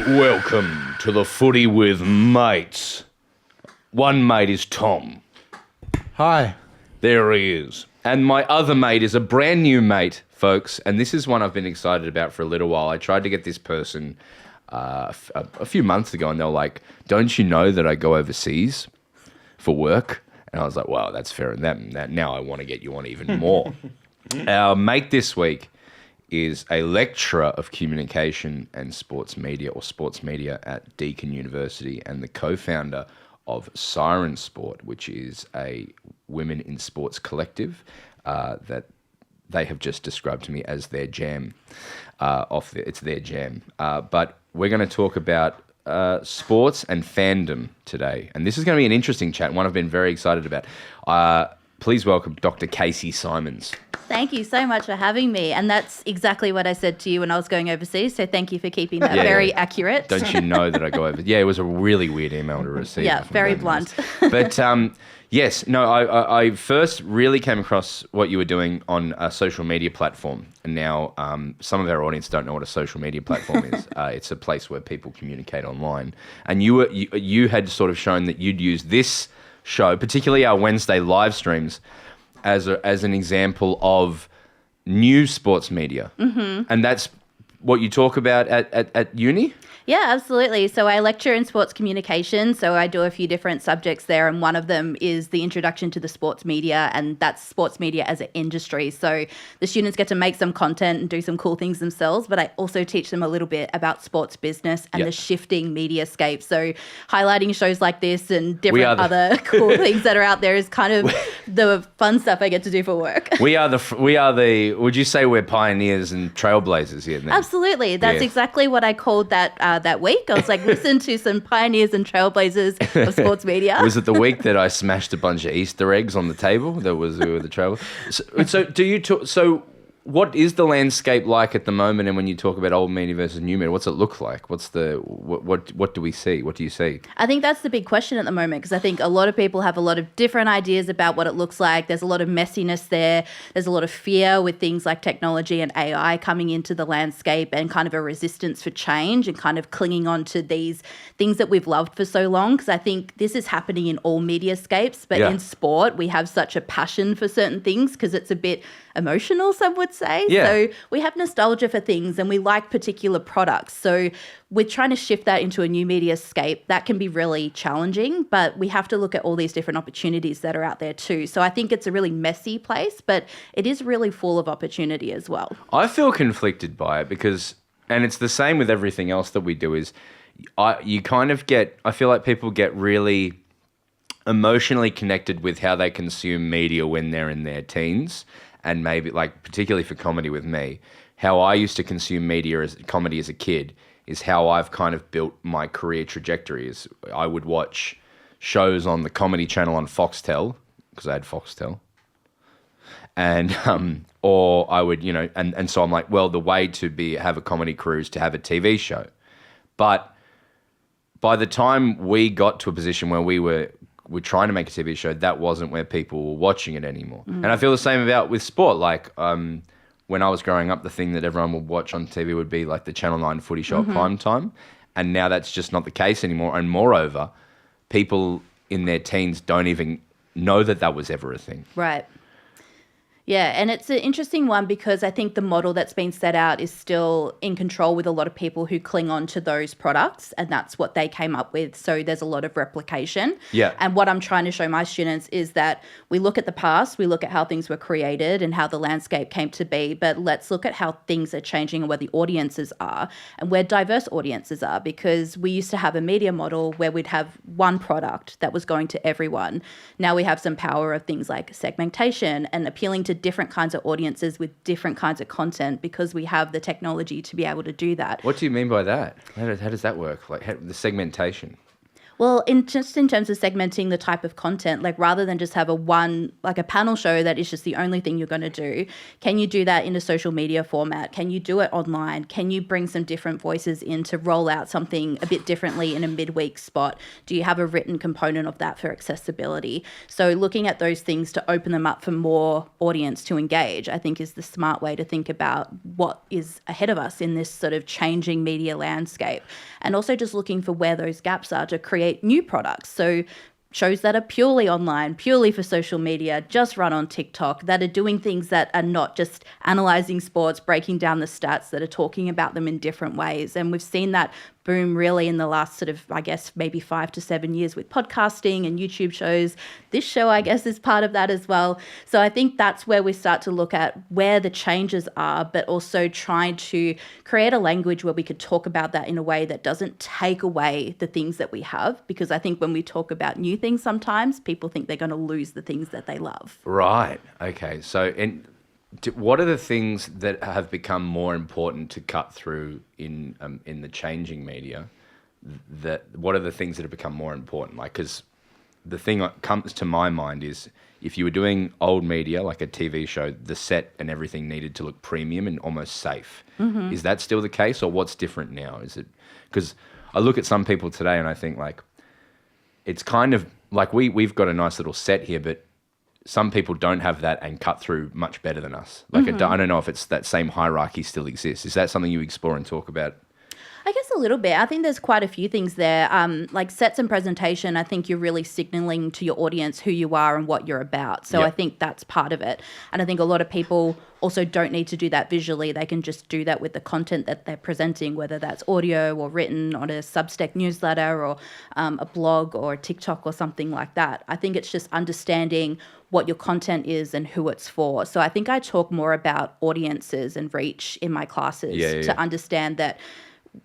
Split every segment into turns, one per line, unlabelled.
Welcome to the Footy with Mates. One mate is Tom.
Hi.
There he is. And my other mate is a brand new mate, folks. And this is one I've been excited about for a little while. I tried to get this person a few months ago, and they were like, don't you know that I go overseas for work? And I was like, wow, that's fair. And that now I want to get you on even more. Our mate this week is a lecturer of communication and sports media at Deakin University and the co-founder of Siren Sport, which is a women in sports collective that they have just described to me as their jam. It's their jam. But we're going to talk about sports and fandom today. And this is going to be an interesting chat, one I've been very excited about. Please welcome Dr. Kasey Symons.
Thank you so much for having me. And that's exactly what I said to you when I was going overseas. So thank you for keeping that very accurate.
Don't you know that I go over? Yeah, it was a really weird email to receive.
Yeah, very blunt.
But yes, no, I first really came across what you were doing on a social media platform. And now some of our audience don't know what a social media platform is. It's a place where people communicate online. And you had sort of shown that you'd use this show, particularly our Wednesday live streams, as an example of new sports media. Mm-hmm. And that's what you talk about at uni?
Yeah, absolutely. So I lecture in sports communication. So I do a few different subjects there. And one of them is the introduction to the sports media. And that's sports media as an industry. So the students get to make some content and do some cool things themselves. But I also teach them a little bit about sports business and the shifting media scape. So highlighting shows like this and different other cool things that are out there is kind of the fun stuff I get to do for work.
We are the, would you say we're pioneers and trailblazers here? Then?
Absolutely. That's exactly what I called that week. I was like, listen to some pioneers and trailblazers of sports media.
Was it the week that I smashed a bunch of Easter eggs on the table? That was the trail. So do you talk? So what is the landscape like at the moment? And when you talk about old media versus new media, what's it look like? What's the what do we see? What do you see?
I think that's the big question at the moment, because I think a lot of people have a lot of different ideas about what it looks like. There's a lot of messiness there. There's a lot of fear with things like technology and AI coming into the landscape, and kind of a resistance for change and kind of clinging on to these things that we've loved for so long. Because I think this is happening in all mediascapes, but in sport, we have such a passion for certain things because it's a bit emotional, some would say.
Yeah.
So we have nostalgia for things and we like particular products. So we're trying to shift that into a new mediascape. That can be really challenging, but we have to look at all these different opportunities that are out there too. So I think it's a really messy place, but it is really full of opportunity as well.
I feel conflicted by it because, and it's the same with everything else that we do, is I feel like people get really emotionally connected with how they consume media when they're in their teens. And maybe, like, particularly for comedy with me, how I used to consume comedy as a kid is how I've kind of built my career trajectory. Is I would watch shows on the Comedy Channel on Foxtel, because I had Foxtel. And, or I would, and so I'm like, well, the way to have a comedy career is to have a TV show. But by the time we got to a position where we're trying to make a TV show, that wasn't where people were watching it anymore. And I feel the same about with sport. Like when I was growing up, the thing that everyone would watch on TV would be like the Channel 9 footy show at prime time. And now that's just not the case anymore. And moreover, people in their teens don't even know that was ever a thing.
Right. Yeah, and it's an interesting one because I think the model that's been set out is still in control with a lot of people who cling on to those products, and that's what they came up with. So there's a lot of replication.
Yeah.
And what I'm trying to show my students is that we look at the past, we look at how things were created and how the landscape came to be, but let's look at how things are changing and where the audiences are and where diverse audiences are, because we used to have a media model where we'd have one product that was going to everyone. Now we have some power of things like segmentation and appealing to different kinds of audiences with different kinds of content, because we have the technology to be able to do that.
What do you mean by that? How does that work? Like the segmentation?
Well, in terms of segmenting the type of content, like rather than just have a panel show that is just the only thing you're going to do, can you do that in a social media format? Can you do it online? Can you bring some different voices in to roll out something a bit differently in a midweek spot? Do you have a written component of that for accessibility? So looking at those things to open them up for more audience to engage, I think is the smart way to think about what is ahead of us in this sort of changing media landscape. And also just looking for where those gaps are to create new products. So shows that are purely online, purely for social media, just run on TikTok, that are doing things that are not just analysing sports, breaking down the stats, that are talking about them in different ways. And we've seen that boom really in the last sort of, I guess, maybe 5 to 7 years with podcasting and YouTube shows. This show, I guess, is part of that as well. So I think that's where we start to look at where the changes are, but also trying to create a language where we could talk about that in a way that doesn't take away the things that we have. Because I think when we talk about new things, sometimes people think they're going to lose the things that they love.
Right. Okay. So, what are the things that have become more important to cut through in the changing media? What are the things that have become more important? Like, because the thing that comes to my mind is if you were doing old media, like a TV show, the set and everything needed to look premium and almost safe. Mm-hmm. Is that still the case, or what's different now? Is it because I look at some people today and I think like it's kind of like we've got a nice little set here, but some people don't have that and cut through much better than us. Like, I don't know if it's that same hierarchy still exists. Is that something you explore and talk about?
I guess a little bit. I think there's quite a few things there. Like sets and presentation, I think you're really signaling to your audience who you are and what you're about. So I think that's part of it. And I think a lot of people also don't need to do that visually. They can just do that with the content that they're presenting, whether that's audio or written on a Substack newsletter or a blog or a TikTok or something like that. I think it's just understanding what your content is and who it's for. So I think I talk more about audiences and reach in my classes to understand that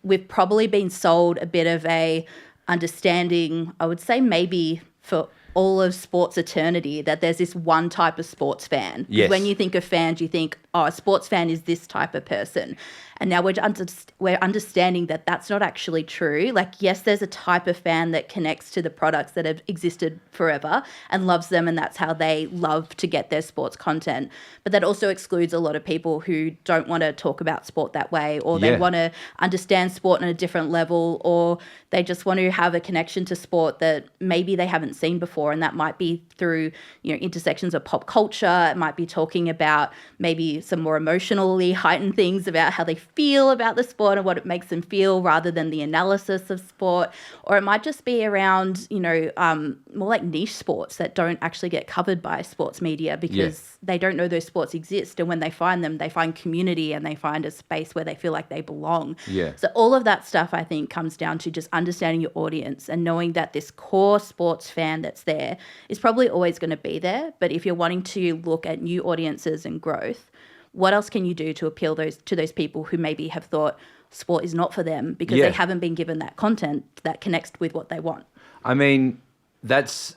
we've probably been sold a bit of a understanding, I would say maybe for all of sports eternity, that there's this one type of sports fan.
Yes.
When you think of fans, you think, oh, a sports fan is this type of person. And now we're understanding that that's not actually true. Like, yes, there's a type of fan that connects to the products that have existed forever and loves them, and that's how they love to get their sports content. But that also excludes a lot of people who don't want to talk about sport that way, or they want to understand sport on a different level, or they just want to have a connection to sport that maybe they haven't seen before. And that might be through, intersections of pop culture. It might be talking about maybe some more emotionally heightened things about how they feel about the sport and what it makes them feel rather than the analysis of sport. Or it might just be around, more like niche sports that don't actually get covered by sports media because they don't know those sports exist. And when they find them, they find community and they find a space where they feel like they belong.
Yeah.
So all of that stuff, I think, comes down to just understanding your audience and knowing that this core sports fan that's there is probably always going to be there. But if you're wanting to look at new audiences and growth, what else can you do to appeal to those people who maybe have thought sport is not for them because they haven't been given that content that connects with what they want?
I mean, that's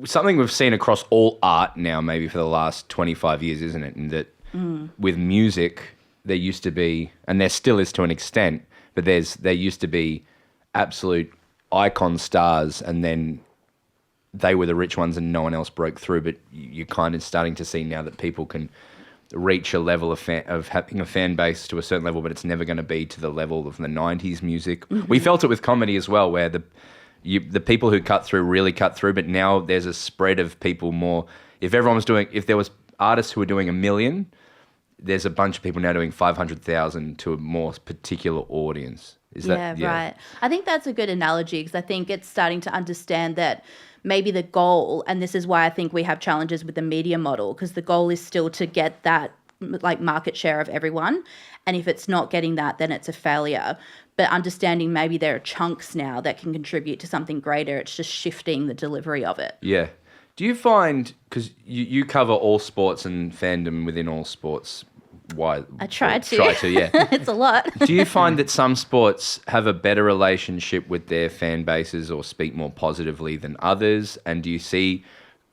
something we've seen across all art now, maybe for the last 25 years, isn't it? And that with music, there used to be, and there still is to an extent, but there used to be absolute icon stars, and then they were the rich ones and no one else broke through. But you're kind of starting to see now that people can reach a level of having a fan base to a certain level, but it's never going to be to the level of the 90s music. Mm-hmm. We felt it with comedy as well, where the people who cut through really cut through, but now there's a spread of people more. If there was artists who were doing 1 million, there's a bunch of people now doing 500,000 to a more particular audience.
Right. I think that's a good analogy because I think it's starting to understand that maybe the goal, and this is why I think we have challenges with the media model, because the goal is still to get that like market share of everyone. And if it's not getting that, then it's a failure. But understanding maybe there are chunks now that can contribute to something greater. It's just shifting the delivery of it.
Yeah. Do you find, because you cover all sports and fandom within all sports, why?
I try to.
Yeah.
It's a lot.
Do you find that some sports have a better relationship with their fan bases or speak more positively than others? And do you see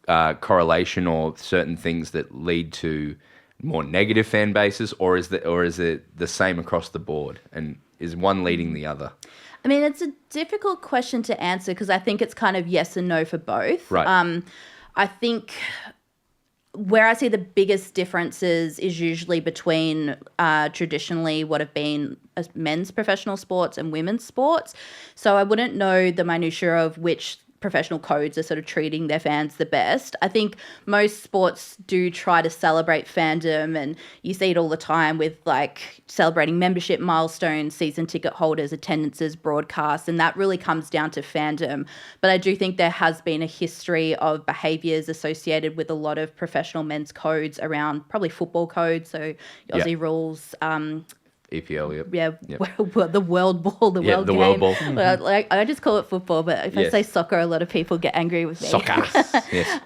correlation or certain things that lead to more negative fan bases, or is it the same across the board? And is one leading the other?
I mean, it's a difficult question to answer because I think it's kind of yes and no for both.
Right.
I think where I see the biggest differences is usually between traditionally what have been men's professional sports and women's sports. So I wouldn't know the minutiae of which professional codes are sort of treating their fans the best. I think most sports do try to celebrate fandom, and you see it all the time with like celebrating membership milestones, season ticket holders, attendances, broadcasts, and that really comes down to fandom. But I do think there has been a history of behaviours associated with a lot of professional men's codes around probably football codes, so Aussie rules,
EPL, yep.
Yeah, well, the world ball, the world
the
game.
world ball.
Well, like, I just call it football, but if I say soccer, a lot of people get angry with me.
Soccer, yes.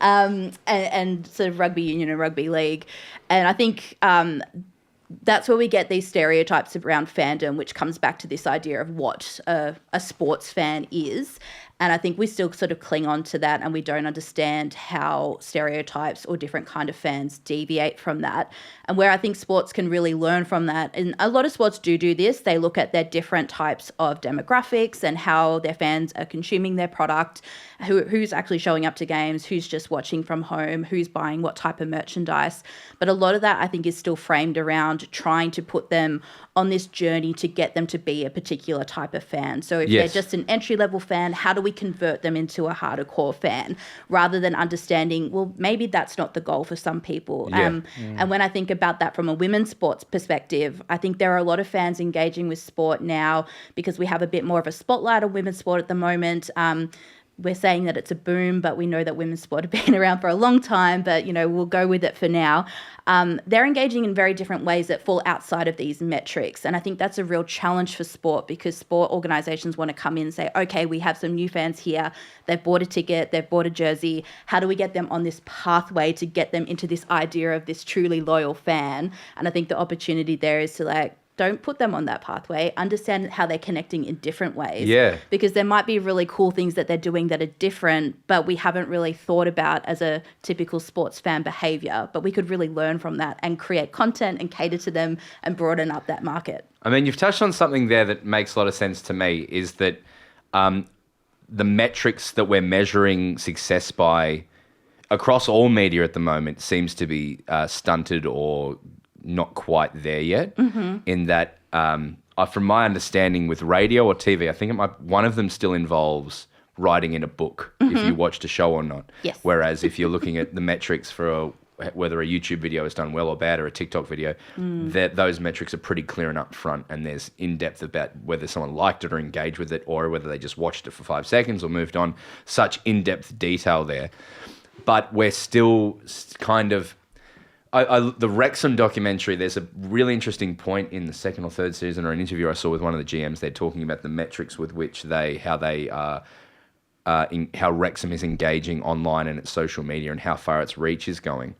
And sort of rugby union and rugby league. And I think that's where we get these stereotypes around fandom, which comes back to this idea of what a sports fan is. And I think we still sort of cling on to that, and we don't understand how stereotypes or different kind of fans deviate from that. And where I think sports can really learn from that, and a lot of sports do this, they look at their different types of demographics and how their fans are consuming their product, who's actually showing up to games, who's just watching from home, who's buying what type of merchandise. But a lot of that I think is still framed around trying to put them on this journey to get them to be a particular type of fan. So if they're just an entry-level fan, how do we convert them into a hardcore fan rather than understanding, well, maybe that's not the goal for some people. And when I think about that from a women's sports perspective, I think there are a lot of fans engaging with sport now because we have a bit more of a spotlight on women's sport at the moment. We're saying that it's a boom, but we know that women's sport have been around for a long time, but, you know, we'll go with it for now. They're engaging in very different ways that fall outside of these metrics. And I think that's a real challenge for sport because sport organisations want to come in and say, okay, we have some new fans here. They've bought a ticket, they've bought a jersey. How do we get them on this pathway to get them into this idea of this truly loyal fan? And I think the opportunity there is to like, don't put them on that pathway. Understand how they're connecting in different ways.
Yeah.
Because there might be really cool things that they're doing that are different, but we haven't really thought about as a typical sports fan behaviour. But we could really learn from that and create content and cater to them and broaden up that market.
I mean, you've touched on something there that makes a lot of sense to me, is that the metrics that we're measuring success by across all media at the moment seems to be stunted or not quite there yet. In that, from my understanding with radio or TV, I think one of them still involves writing in a book if you watched a show or not.
Yes.
Whereas if you're looking at the metrics for whether a YouTube video is done well or bad or a TikTok video, those metrics are pretty clear and upfront, and there's in-depth about whether someone liked it or engaged with it or whether they just watched it for 5 seconds or moved on. Such in-depth detail there. But we're still kind of... the Wrexham documentary, there's a really interesting point in the 2nd or 3rd season, or an interview I saw with one of the GMs. They're talking about the metrics with which how Wrexham is engaging online and its social media and how far its reach is going.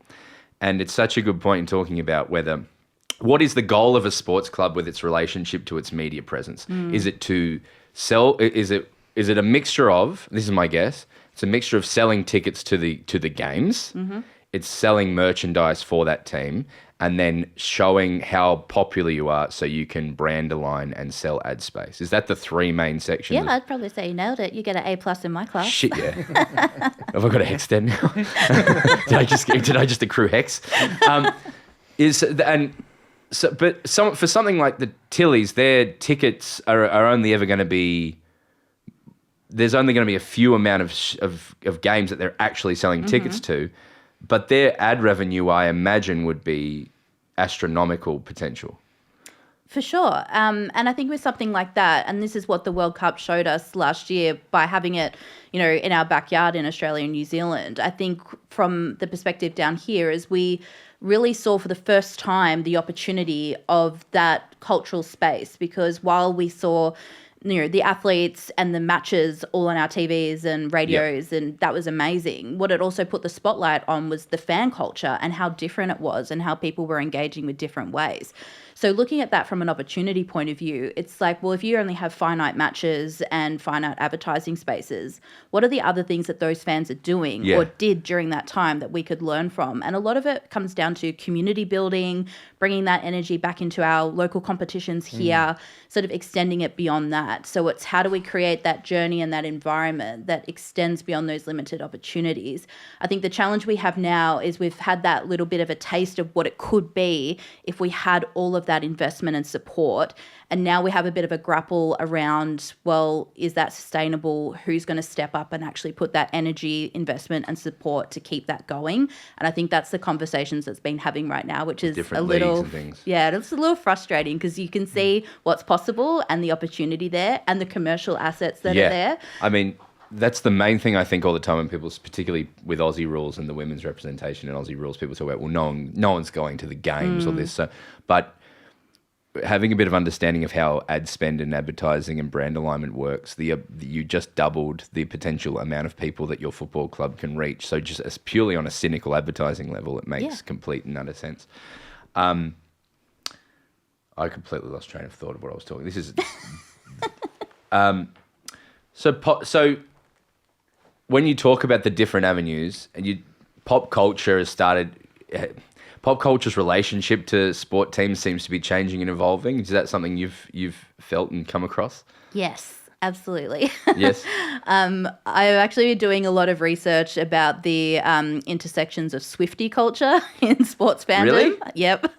And it's such a good point in talking about what is the goal of a sports club with its relationship to its media presence? Is it to sell? Is it a mixture of? This is my guess. It's a mixture of selling tickets to the games. It's selling merchandise for that team and then showing how popular you are so you can brand align and sell ad space. Is that the 3 main sections?
Yeah, I'd probably say you nailed it. You get an A+ in my class.
Shit, yeah. Have I got a hex then now? did I just accrue hex? For something like the Tillies, their tickets are only ever going to be... There's only going to be a few amount of games that they're actually selling tickets to. But their ad revenue, I imagine, would be astronomical potential.
For sure. And I think with something like that, and this is what the World Cup showed us last year by having it, you know, in our backyard in Australia and New Zealand, I think from the perspective down here is we really saw for the first time the opportunity of that cultural space, because while we saw, you know, the athletes and the matches all on our TVs and radios, and that was amazing. What it also put the spotlight on was the fan culture and how different it was and how people were engaging with different ways. So looking at that from an opportunity point of view, it's like, well, if you only have finite matches and finite advertising spaces, what are the other things that those fans are doing or did during that time that we could learn from? And a lot of it comes down to community building, bringing that energy back into our local competitions here, sort of extending it beyond that. So it's how do we create that journey and that environment that extends beyond those limited opportunities? I think the challenge we have now is we've had that little bit of a taste of what it could be if we had all of that investment and support. And now we have a bit of a grapple around, well, is that sustainable? Who's going to step up and actually put that energy, investment and support to keep that going? And I think that's the conversations that's been having right now, which is
different
a little,
leagues and things.
Yeah, it's a little frustrating because you can see what's possible and the opportunity there and the commercial assets that are there.
I mean, that's the main thing I think all the time when people, particularly with Aussie rules and the women's representation in Aussie rules, people talk about, well, no one's going to the games or this. So, but having a bit of understanding of how ad spend and advertising and brand alignment works, you just doubled the potential amount of people that your football club can reach. So just as purely on a cynical advertising level, it makes complete and utter sense. I completely lost train of thought of what I was talking. This is so when you talk about the different avenues and pop culture has started. Pop culture's relationship to sport teams seems to be changing and evolving. Is that something you've felt and come across?
Yes, absolutely.
Yes.
I've actually been doing a lot of research about the intersections of Swiftie culture in sports fandom.
Really?
Yep.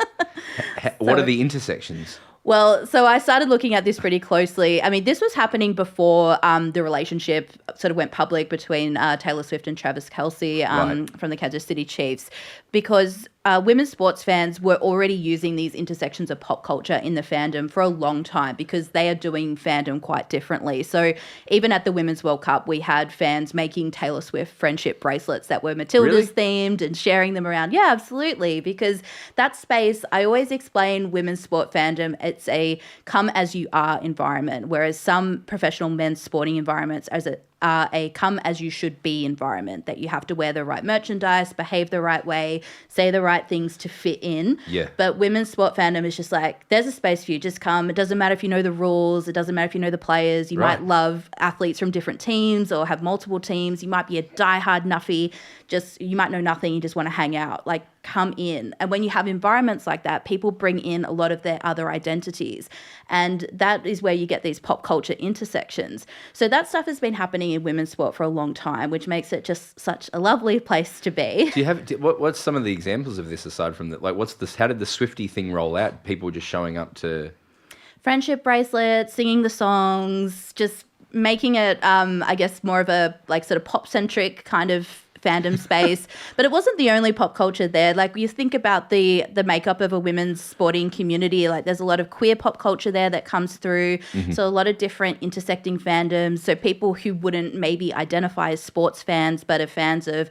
What are the intersections?
Well, so I started looking at this pretty closely. I mean, this was happening before the relationship sort of went public between Taylor Swift and Travis Kelce from the Kansas City Chiefs, because women's sports fans were already using these intersections of pop culture in the fandom for a long time because they are doing fandom quite differently. So even at the Women's World Cup, we had fans making Taylor Swift friendship bracelets that were Matilda's themed and sharing them around. Yeah, absolutely. Because that space, I always explain women's sport fandom, it's a come as you are environment, whereas some professional men's sporting environments are a come as you should be environment, that you have to wear the right merchandise, behave the right way, say the right things to fit in.
Yeah.
But women's sport fandom is just like, there's a space for you, just come. It doesn't matter if you know the rules. It doesn't matter if you know the players. You might love athletes from different teams or have multiple teams. You might be a diehard nuffy. You might know nothing. You just want to hang out. Like, come in. And when you have environments like that, people bring in a lot of their other identities. And that is where you get these pop culture intersections. So that stuff has been happening in women's sport for a long time, which makes it just such a lovely place to be.
Do you have what's some of the examples of this aside from that? Like, how did the Swiftie thing roll out? People just showing up to
friendship bracelets, singing the songs, just making it, I guess, more of a like sort of pop centric kind of fandom space. But it wasn't the only pop culture there. Like, you think about the makeup of a women's sporting community, like there's a lot of queer pop culture there that comes through. So a lot of different intersecting fandoms. So people who wouldn't maybe identify as sports fans but are fans of,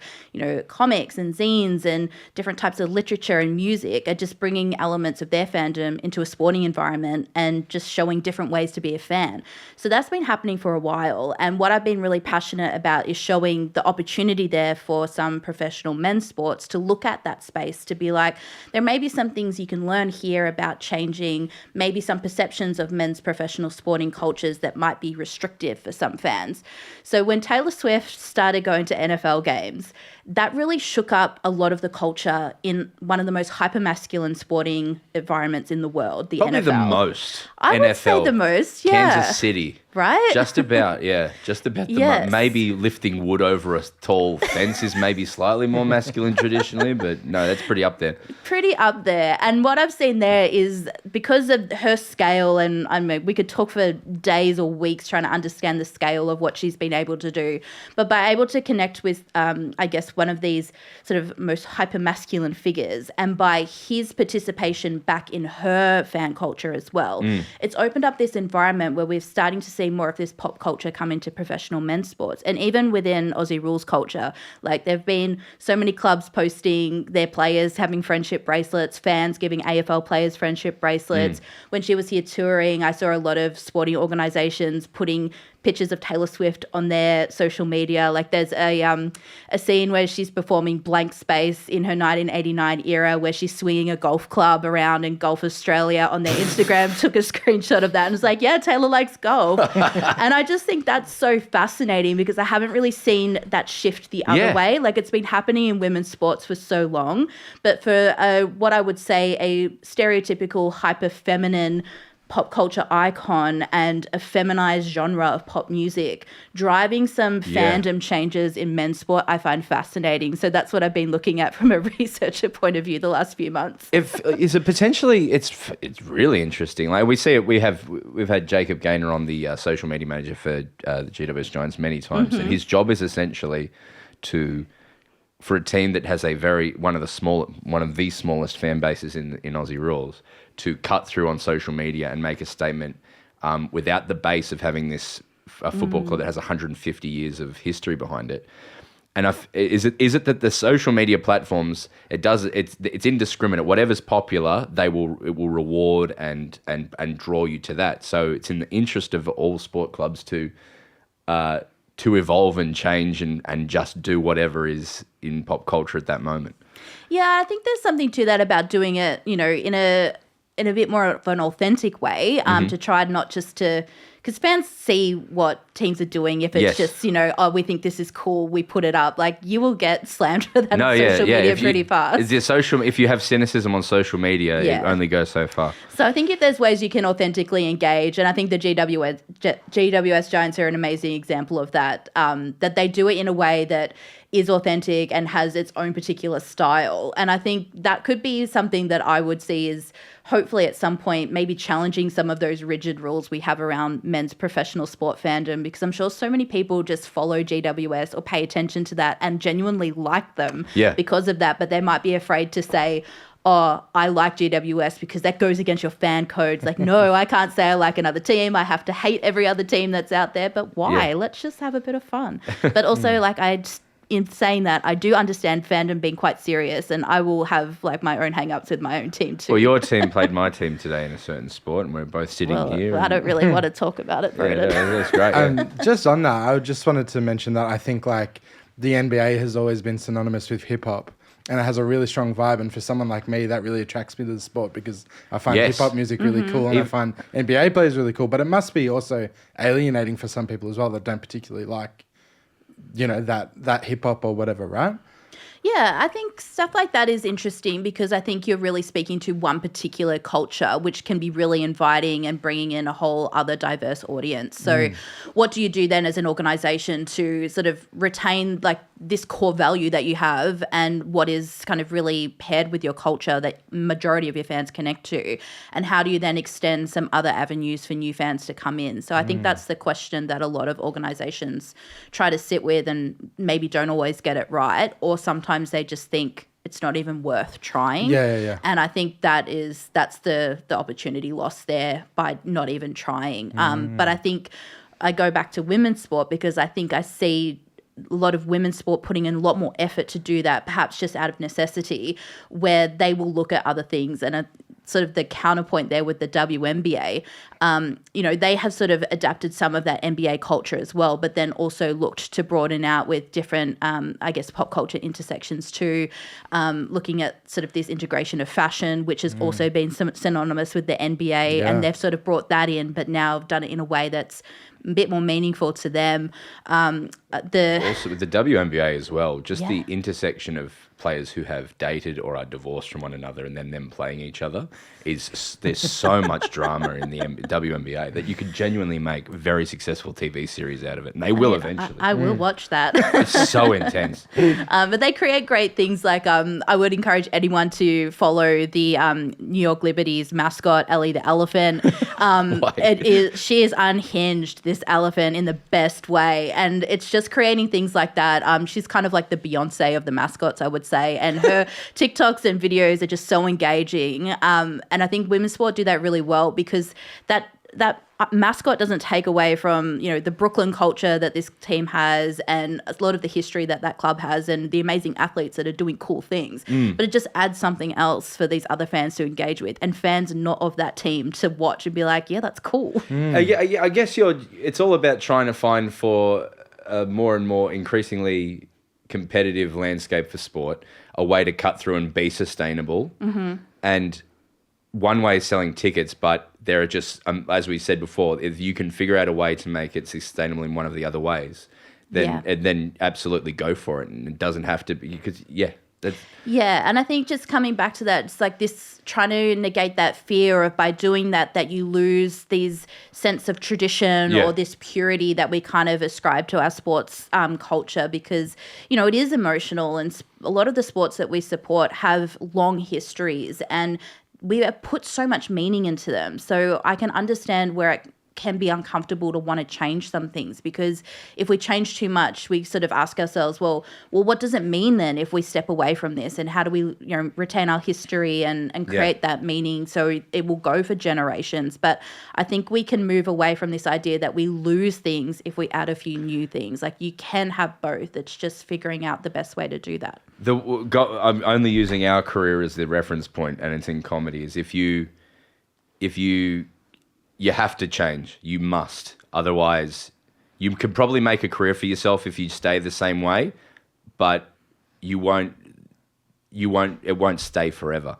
comics and zines and different types of literature and music are just bringing elements of their fandom into a sporting environment and just showing different ways to be a fan. So that's been happening for a while. And what I've been really passionate about is showing the opportunity there for some professional men's sports to look at that space, to be like, there may be some things you can learn here about changing maybe some perceptions of men's professional sporting cultures that might be restrictive for some fans. So when Taylor Swift started going to NFL games, that really shook up a lot of the culture in one of the most hypermasculine sporting environments in the world, the
Probably
NFL.
the most.
I
NFL.
would say the most, yeah.
Kansas City.
Right?
Just about, yeah. Just about the
Yes.
maybe lifting wood over a tall fence is maybe slightly more masculine traditionally, but no, that's pretty up there.
Pretty up there. And what I've seen there is because of her scale, and I mean, we could talk for days or weeks trying to understand the scale of what she's been able to do, but by able to connect with, I guess, one of these sort of most hyper-masculine figures, and by his participation back in her fan culture as well, it's opened up this environment where we're starting to see more of this pop culture come into professional men's sports. And even within Aussie rules culture, like there've been so many clubs posting their players having friendship bracelets, fans giving AFL players friendship bracelets. When she was here touring, I saw a lot of sporting organisations putting pictures of Taylor Swift on their social media. Like there's a scene where she's performing Blank Space in her 1989 era where she's swinging a golf club around in Golf Australia on their Instagram, took a screenshot of that and was like, yeah, Taylor likes golf. And I just think that's so fascinating because I haven't really seen that shift the other way. Like it's been happening in women's sports for so long. But for what I would say a stereotypical hyper-feminine pop culture icon and a feminized genre of pop music, driving some fandom changes in men's sport, I find fascinating. So that's what I've been looking at from a researcher point of view the last few months.
It's really interesting. Like we see it, we've had Jacob Gaynor on, the social media manager for the GWS Giants many times, and his job is essentially for a team that has one of the smallest fan bases in Aussie rules, to cut through on social media and make a statement without the base of having a football club that has 150 years of history behind it. And is it that the social media platforms, it's indiscriminate. Whatever's popular, it will reward and draw you to that. So it's in the interest of all sport clubs to evolve and change and just do whatever is in pop culture at that moment.
Yeah, I think there's something to that about doing it, in a bit more of an authentic way, to try not just to, because fans see what teams are doing. If it's just, we think this is cool, we put it up. Like you will get slammed for that on social media pretty fast.
If you have cynicism on social media, it only goes so far.
So I think if there's ways you can authentically engage, and I think the GWS Giants are an amazing example of that, that they do it in a way that is authentic and has its own particular style. And I think that could be something that I would see is hopefully at some point maybe challenging some of those rigid rules we have around men's professional sport fandom, because I'm sure so many people just follow GWS or pay attention to that and genuinely like them because of that, but they might be afraid to say, oh, I like GWS because that goes against your fan codes. Like, no, I can't say I like another team. I have to hate every other team that's out there. But why? Yeah. Let's just have a bit of fun. But also, in saying that, I do understand fandom being quite serious, and I will have my own hang-ups with my own team too.
Well, your team played my team today in a certain sport, and we're both sitting here.
I don't really want to talk about it, Broden.
That's great.
Just on that, I just wanted to mention that I think the NBA has always been synonymous with hip-hop, and it has a really strong vibe, and for someone like me, that really attracts me to the sport because I find hip-hop music really cool, and I find NBA players really cool, but it must be also alienating for some people as well that don't particularly like that hip hop or whatever, right?
Yeah, I think stuff like that is interesting because I think you're really speaking to one particular culture, which can be really inviting and bringing in a whole other diverse audience. So what do you do then as an organization to sort of retain this core value that you have and what is kind of really paired with your culture that majority of your fans connect to? And how do you then extend some other avenues for new fans to come in? So I think that's the question that a lot of organizations try to sit with and maybe don't always get it right, or sometimes they just think it's not even worth trying.
Yeah.
And I think that's the opportunity lost there by not even trying. But I think I go back to women's sport because I think I see a lot of women's sport putting in a lot more effort to do that, perhaps just out of necessity, where they will look at other things. And sort of the counterpoint there with the WNBA, they have sort of adapted some of that NBA culture as well, but then also looked to broaden out with different, pop culture intersections too, looking at sort of this integration of fashion, which has also been synonymous with the NBA, and they've sort of brought that in, but now done it in a way that's a bit more meaningful to them. Also with the
WNBA as well, just the intersection of players who have dated or are divorced from one another and then them playing each other there's so much drama in the WNBA that you could genuinely make very successful TV series out of it, and they will eventually.
I will watch that.
It's so intense.
But they create great things I would encourage anyone to follow the New York Liberties mascot, Ellie the elephant. She is unhinged, this elephant, in the best way, and it's just creating things like that. She's kind of like the Beyonce of the mascots, I would say, and her TikToks and videos are just so engaging. And I think women's sport do that really well because that that mascot doesn't take away from, the Brooklyn culture that this team has and a lot of the history that club has and the amazing athletes that are doing cool things. But it just adds something else for these other fans to engage with and fans not of that team to watch and be like, yeah, that's cool.
I guess it's all about trying to find for a more and more increasingly competitive landscape for sport, a way to cut through and be sustainable. And one way is selling tickets, but there are just, as we said before, if you can figure out a way to make it sustainable in one of the other ways, then absolutely go for it. And it doesn't have to be, because, and I think just coming back to that, it's like this trying to negate that fear of by doing that you lose these sense of tradition or this purity that we kind of ascribe to our sports culture, because, it is emotional, and a lot of the sports that we support have long histories and we have put so much meaning into them. So I can understand where it can be uncomfortable to want to change some things, because if we change too much, we sort of ask ourselves, well, what does it mean then if we step away from this, and how do we retain our history and create that meaning so it will go for generations. But I think we can move away from this idea that we lose things if we add a few new things. Like, you can have both. It's just figuring out the best way to do that. I'm only using our career as the reference point, and it's in comedy, is if you have to change. You must. Otherwise, you could probably make a career for yourself if you stay the same way, but it won't stay forever.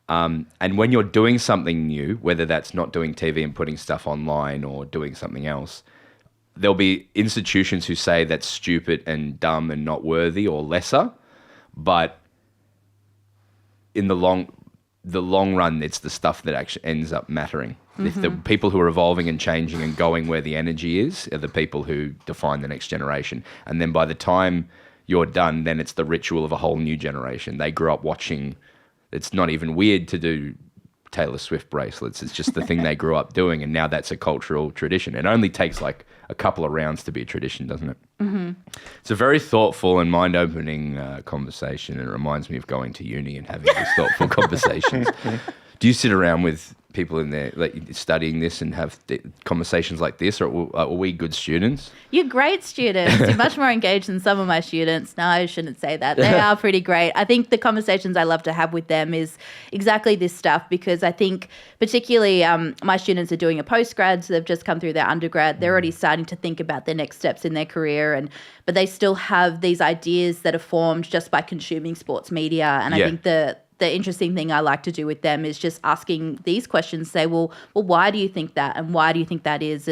And when you're doing something new, whether that's not doing TV and putting stuff online or doing something else, there'll be institutions who say that's stupid and dumb and not worthy or lesser, but in the long run, it's the stuff that actually ends up mattering. If the people who are evolving and changing and going where the energy is are the people who define the next generation. And then by the time you're done, then it's the ritual of a whole new generation. They grew up watching. It's not even weird to do Taylor Swift bracelets. It's just the thing they grew up doing, and now that's a cultural tradition. It only takes like a couple of rounds to be a tradition, doesn't it? It's a very thoughtful and mind-opening conversation, and it reminds me of going to uni and having these thoughtful conversations. Do you sit around with people in there like studying this and have conversations like this, or are we good students?
You're great students. You're much more engaged than some of my students. No, I shouldn't say that. They are pretty great. I think the conversations I love to have with them is exactly this stuff, because I think particularly my students are doing a postgrad, so they've just come through their undergrad. They're already starting to think about their next steps in their career, but they still have these ideas that are formed just by consuming sports media. And I think the interesting thing I like to do with them is just asking these questions, say, well, why do you think that? And why do you think that is?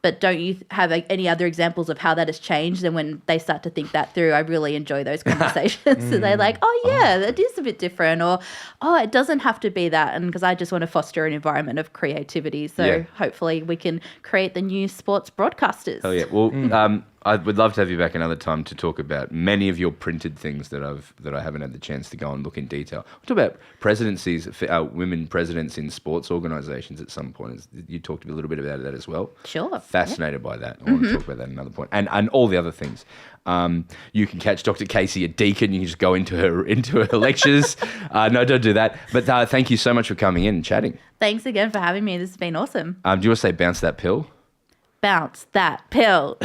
But don't you have any other examples of how that has changed? And when they start to think that through, I really enjoy those conversations. So they're like, that is a bit different. Or, it doesn't have to be that. And because I just want to foster an environment of creativity. So hopefully we can create the new sports broadcasters.
Oh, yeah. Well, I would love to have you back another time to talk about many of your printed things that I haven't had the chance to go and look in detail. We'll talk about presidencies, women presidents in sports organisations at some point. You talked a little bit about that as well.
Sure.
Fascinated by that. I want to talk about that at another point. And all the other things. You can catch Dr. Kasey at Deakin. You can just go into her lectures. No, don't do that. But thank you so much for coming in and chatting.
Thanks again for having me. This has been awesome.
Do you want to say bounce that pill?
Bounce that pill.